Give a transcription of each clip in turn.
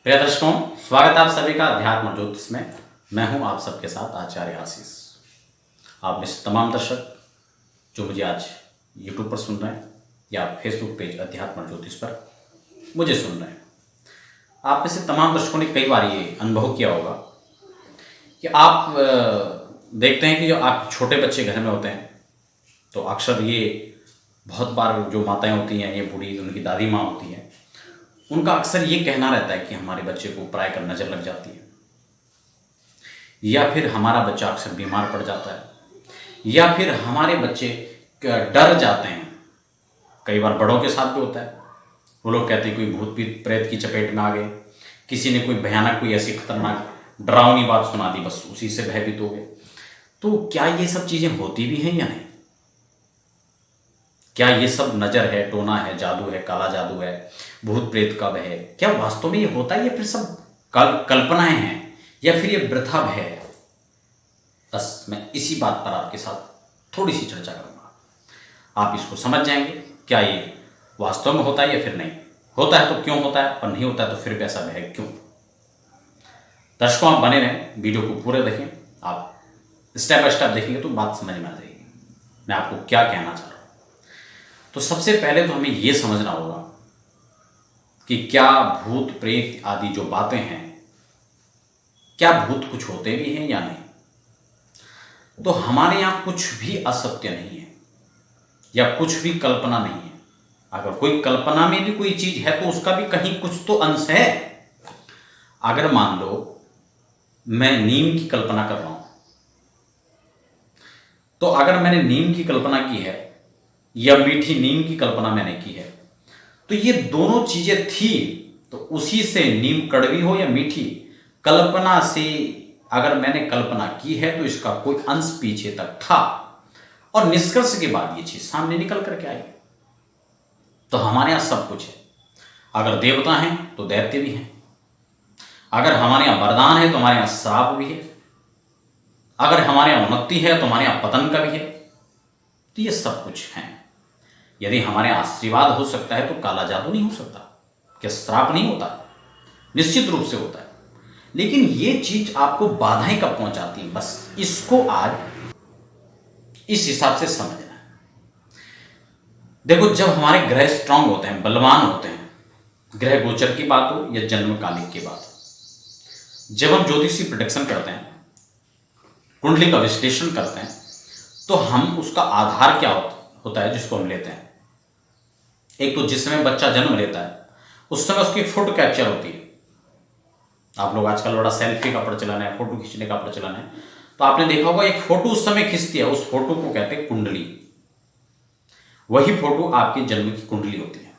प्रिय दर्शकों, स्वागत है आप सभी का अध्यात्म ज्योतिष में। मैं हूं आप सबके साथ आचार्य आशीष। आप में से तमाम दर्शक जो मुझे आज YouTube पर सुन रहे हैं या फेसबुक पेज अध्यात्म ज्योतिष पर मुझे सुन रहे हैं, आप में से तमाम दर्शकों ने कई बार ये अनुभव किया होगा कि आप देखते हैं कि जो आप छोटे बच्चे घर में होते हैं तो अक्सर ये बहुत बार जो माताएं होती हैं, ये बूढ़ी उनकी दादी माँ होती हैं, उनका अक्सर ये कहना रहता है कि हमारे बच्चे को पराये का नज़र लग जाती है, या फिर हमारा बच्चा अक्सर बीमार पड़ जाता है, या फिर हमारे बच्चे डर जाते हैं। कई बार बड़ों के साथ भी होता है। वो लोग कहते हैं कोई भूत प्रेत की चपेट में आ गए, किसी ने कोई भयानक कोई ऐसी खतरनाक डरावनी बात सुना दी, बस उसी से भयभीत हो गए। तो क्या ये सब चीज़ें होती भी हैं या नहीं? क्या ये सब नज़र है, टोना है, जादू है, काला जादू है, भूत प्रेत का भय है? क्या वास्तव में ये होता है या फिर सब कल्पनाएं हैं या फिर ये वृथा भय है? बस मैं इसी बात पर आपके साथ थोड़ी सी चर्चा करूंगा। आप इसको समझ जाएंगे क्या ये वास्तव में होता है या फिर नहीं होता है, तो क्यों होता है, और नहीं होता है तो फिर भी ऐसा भय क्यों। दर्शकों, आप बने रहें, वीडियो को पूरे देखें। आप स्टेप बाय स्टेप देखेंगे तो बात समझ में आ जाएगी मैं आपको क्या कहना चाह रहा हूं। तो सबसे पहले तो हमें यह समझना होगा कि क्या भूत प्रेत आदि जो बातें हैं, क्या भूत कुछ होते भी हैं या नहीं। तो हमारे यहां कुछ भी असत्य नहीं है या कुछ भी कल्पना नहीं है। अगर कोई कल्पना में भी कोई चीज है तो उसका भी कहीं कुछ तो अंश है। अगर मान लो मैं नीम की कल्पना कर रहा हूं, तो अगर मैंने नीम की कल्पना की है या मीठी नीम की कल्पना मैंने की है, तो ये दोनों चीजें थी, तो उसी से नीम कड़वी हो या मीठी, कल्पना से अगर मैंने कल्पना की है तो इसका कोई अंश पीछे तक था और निष्कर्ष के बाद ये चीज सामने निकल करके आई। तो हमारे यहां सब कुछ है। अगर देवता हैं तो दैत्य भी हैं, अगर हमारे यहां वरदान है तो हमारे यहां श्राप भी है, अगर हमारे यहां उन्नति है तो हमारे यहां पतन का भी है। तो ये सब कुछ है। यदि हमारे आशीर्वाद हो सकता है तो काला जादू नहीं हो सकता, क्या श्राप नहीं होता? निश्चित रूप से होता है। लेकिन ये चीज आपको बाधाएं कब पहुंचाती है, बस इसको आज इस हिसाब से समझना है। देखो, जब हमारे ग्रह स्ट्रांग होते हैं, बलवान होते हैं, ग्रह गोचर की बात हो या जन्मकालिक की बात हो, जब हम ज्योतिषी प्रेडिक्शन करते हैं, कुंडली का विश्लेषण करते हैं, तो हम उसका आधार क्या होता है जिसको हम लेते हैं। एक तो जिस समय बच्चा जन्म लेता है उस समय उसकी फोटो कैप्चर होती है। आप लोग आजकल बड़ा सेल्फी का प्रचलन है, फोटो खींचने का प्रचलन है, तो आपने देखा होगा एक फोटो उस समय खींचती है, उस फोटो को कहते हैं कुंडली। वही फोटो आपके जन्म की कुंडली होती है।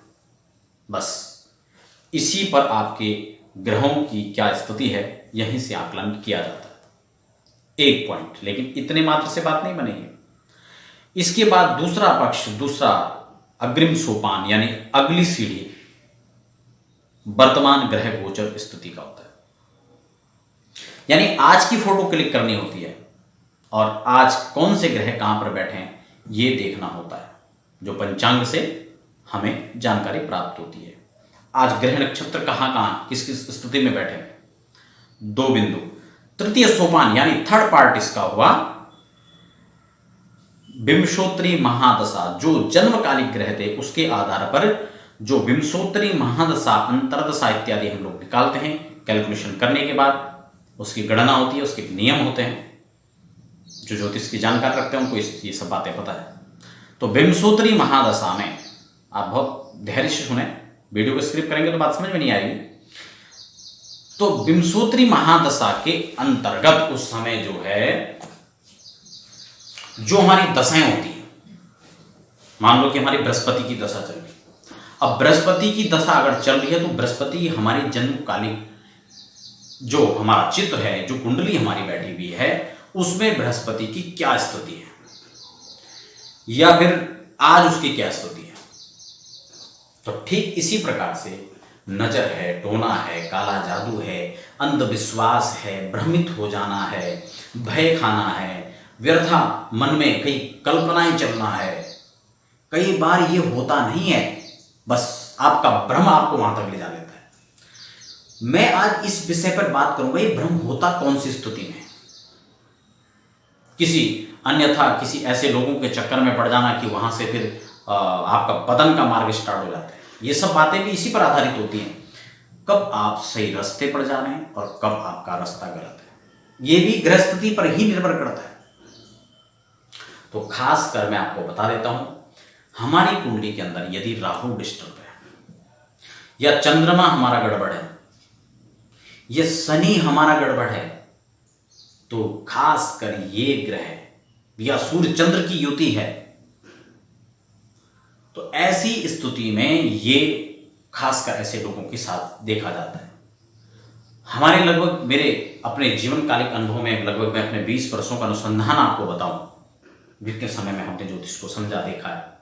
बस इसी पर आपके ग्रहों की क्या स्थिति है यहीं से आकलन किया जाता है। एक पॉइंट, लेकिन इतने मात्र से बात नहीं बनेगी। इसके बाद दूसरा पक्ष, दूसरा अग्रिम सोपान यानी अगली सीढ़ी वर्तमान ग्रह गोचर स्थिति का होता है। यानी आज की फोटो क्लिक करनी होती है और आज कौन से ग्रह कहां पर बैठे हैं ये देखना होता है, जो पंचांग से हमें जानकारी प्राप्त होती है। आज ग्रह नक्षत्र कहां कहां किस किस स्थिति में बैठे हैं, दो बिंदु। तृतीय सोपान यानी थर्ड पार्ट इसका हुआ विंशोत्तरी महादशा, जो जन्मकालिक ग्रह थे उसके आधार पर जो विंशोत्तरी महादशा, अंतरदशा इत्यादि हम लोग निकालते हैं। कैलकुलेशन करने के बाद उसकी गणना होती है, उसके नियम होते हैं। जो ज्योतिष की जानकार रखते हैं उनको ये सब बातें पता है। तो विंशोत्तरी महादशा में आप बहुत धैर्य से सुने, वीडियो को स्किप करेंगे तो बात समझ में नहीं आएगी। तो विंशोत्तरी महादशा के अंतर्गत उस समय जो है, जो हमारी दशाएं होती हैं, मान लो कि हमारी बृहस्पति की दशा चल रही। अब बृहस्पति की दशा अगर चल रही है तो बृहस्पति हमारे जन्मकालिक जो हमारा चित्र है, जो कुंडली हमारी बैठी हुई है, उसमें बृहस्पति की क्या स्थिति है या फिर आज उसकी क्या स्थिति है। तो ठीक इसी प्रकार से नजर है, टोना है, काला जादू है, अंधविश्वास है, भ्रमित हो जाना है, भय खाना है, व्यर्था मन में कई कल्पनाएं चलना है। कई बार ये होता नहीं है, बस आपका भ्रम आपको वहां तक ले जा देता है। मैं आज इस विषय पर बात करूंगा, ये भ्रम होता कौन सी स्थिति में, किसी अन्यथा किसी ऐसे लोगों के चक्कर में पड़ जाना कि वहां से फिर आपका पतन का मार्ग स्टार्ट हो जाता है। ये सब बातें भी इसी पर आधारित होती हैं, कब आप सही रास्ते पर जा रहे हैं और कब आपका रास्ता गलत है, ये भी ग्रह स्थिति पर ही निर्भर करता है। तो खास कर मैं आपको बता देता हूं, हमारी कुंडली के अंदर यदि राहु डिस्टर्ब है या चंद्रमा हमारा गड़बड़ है या शनि हमारा गड़बड़ है, तो खास कर ये ग्रह या सूर्य चंद्र की युति है, तो ऐसी स्थिति में ये खासकर ऐसे लोगों के साथ देखा जाता है। हमारे लगभग मेरे अपने जीवनकालिक अनुभव में लगभग मैं अपने 20 वर्षों का अनुसंधान आपको बताऊं, जितने समय में हमने ज्योतिष को समझा देखा है,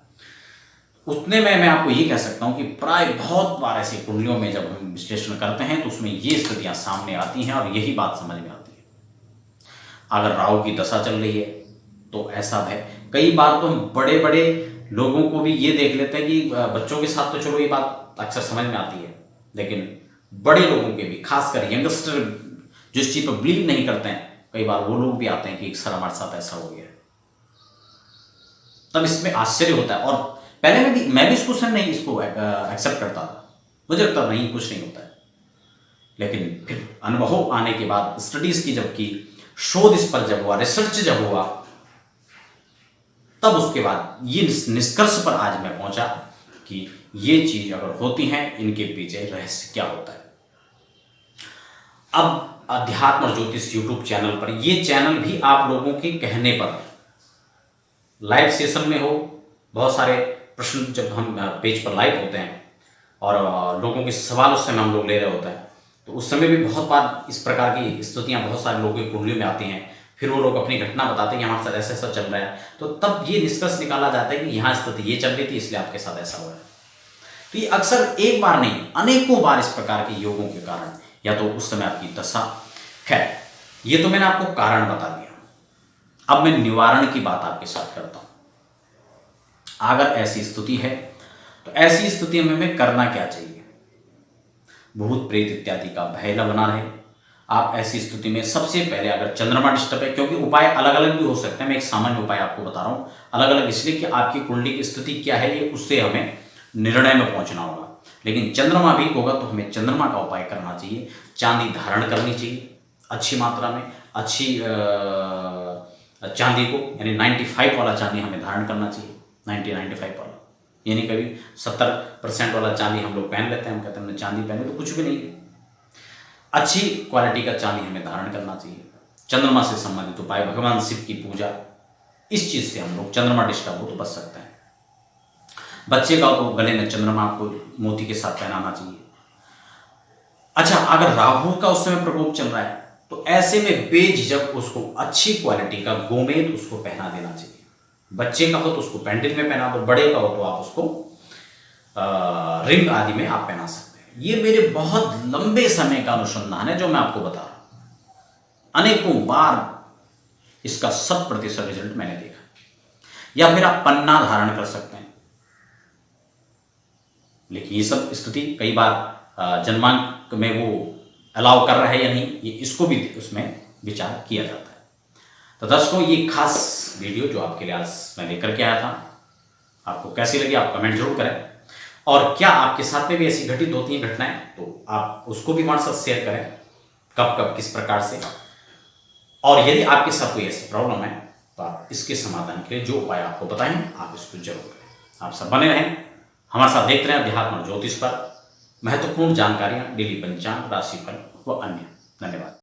उतने में मैं आपको ये कह सकता हूं कि प्राय बहुत बार ऐसी कुंडलियों में जब हम विश्लेषण करते हैं तो उसमें ये स्थितियां सामने आती हैं और यही बात समझ में आती है। अगर राहु की दशा चल रही है तो ऐसा है। कई बार तो हम बड़े बड़े लोगों को भी ये देख लेते हैं कि बच्चों के साथ तो चलो ये बात अक्सर समझ में आती है, लेकिन बड़े लोगों के भी, खासकर यंगस्टर जो इस चीज पर बिलीव नहीं करते हैं, कई बार वो लोग भी आते हैं कि सर हमारे साथ ऐसा हो गया। तब इसमें आश्चर्य होता है। और पहले मैं भी इसको नहीं इसको एक्सेप्ट करता था, मुझे लगता नहीं कुछ नहीं होता है, लेकिन फिर अनुभव आने के बाद, स्टडीज की जब की, शोध इस पर जब हुआ, रिसर्च जब हुआ, तब उसके बाद ये निष्कर्ष पर आज मैं पहुंचा कि ये चीज अगर होती है, इनके पीछे रहस्य क्या होता है। अब अध्यात्म और ज्योतिष यूट्यूब चैनल पर, ये चैनल भी आप लोगों के कहने पर लाइव सेशन में हो, बहुत सारे प्रश्न जब हम पेज पर लाइव होते हैं और लोगों के सवाल उस समय हम लोग ले रहे होते हैं, तो उस समय भी बहुत बार इस प्रकार की स्थितियां बहुत सारे लोगों की कुंडलियों में आती हैं। फिर वो लोग अपनी घटना बताते हैं कि हमारे साथ ऐसा ऐसा चल रहा है, तो तब ये निष्कर्ष निकाला जाता है कि यहाँ स्थिति ये चल रही थी इसलिए आपके साथ ऐसा हुआ है। तो ये अक्सर एक बार नहीं, अनेकों बार इस प्रकार के योगों के कारण, या तो उस समय आपकी दशा। खैर, ये तो मैंने आपको कारण बता दिया। अब मैं निवारण की बात आपके साथ करता हूं। अगर ऐसी स्थिति है तो ऐसी स्थिति में हमें करना क्या चाहिए। भूत प्रेत इत्यादि का भय न बना रहे। आप ऐसी स्थिति में सबसे पहले, अगर चंद्रमा डिस्टर्ब है, क्योंकि उपाय अलग अलग भी हो सकते हैं, मैं एक सामान्य उपाय आपको बता रहा हूं, अलग अलग इसलिए कि आपकी कुंडली की स्थिति क्या है, ये उससे हमें निर्णय में पहुंचना होगा। लेकिन चंद्रमा वीक होगा तो हमें चंद्रमा का उपाय करना चाहिए। चांदी धारण करनी चाहिए अच्छी मात्रा में, अच्छी चांदी को, यानी 95 वाला चांदी हमें धारण करना चाहिए। 95 वाला, यानी कभी 70% वाला चांदी हम लोग पहन लेते हैं, हम कहते हैं हमने चांदी पहनी, तो कुछ भी नहीं है। अच्छी क्वालिटी का चांदी हमें धारण करना चाहिए। चंद्रमा से संबंधित उपाय, भगवान शिव की पूजा, इस चीज से हम लोग चंद्रमा डिस्टर्ब हो तो बच सकते हैं। बच्चे का तो गले में चंद्रमा को मोती के साथ पहनाना चाहिए। अच्छा, अगर राहु का उस समय प्रकोप चल रहा है तो ऐसे में बेझिझक उसको अच्छी क्वालिटी का गोमेद उसको पहना देना चाहिए। बच्चे का हो तो उसको पैंडल में पहना दो, बड़े का हो तो आप उसको रिंग आदि में आप पहना सकते हैं। ये मेरे बहुत लंबे समय का अनुसंधान है जो मैं आपको बता रहा हूं। अनेकों बार इसका 100% रिजल्ट मैंने देखा। या फिर आप पन्ना धारण कर सकते हैं, लेकिन ये सब स्थिति कई बार जन्मांक में वो अलाउ कर रहा है या नहीं, ये इसको भी उसमें विचार किया जाता है। तो दर्शकों, ये खास वीडियो जो आपके लिए आज मैं लेकर के आया था, आपको कैसी लगी आप कमेंट जरूर करें। और क्या आपके साथ में भी ऐसी घटित होती हैं घटनाएं, तो आप उसको भी हमारे साथ शेयर करें, कब कब किस प्रकार से। और यदि आपके साथ कोई ऐसी प्रॉब्लम है तो आप इसके समाधान के लिए जो उपाय आपको बताएं आप इसको जरूर करें। आप सब बने रहें, हमारे साथ देखते रहें अध्यात्म और ज्योतिष पर महत्वपूर्ण जानकारियां, डेली पंचांग, राशिफल व अन्य। धन्यवाद।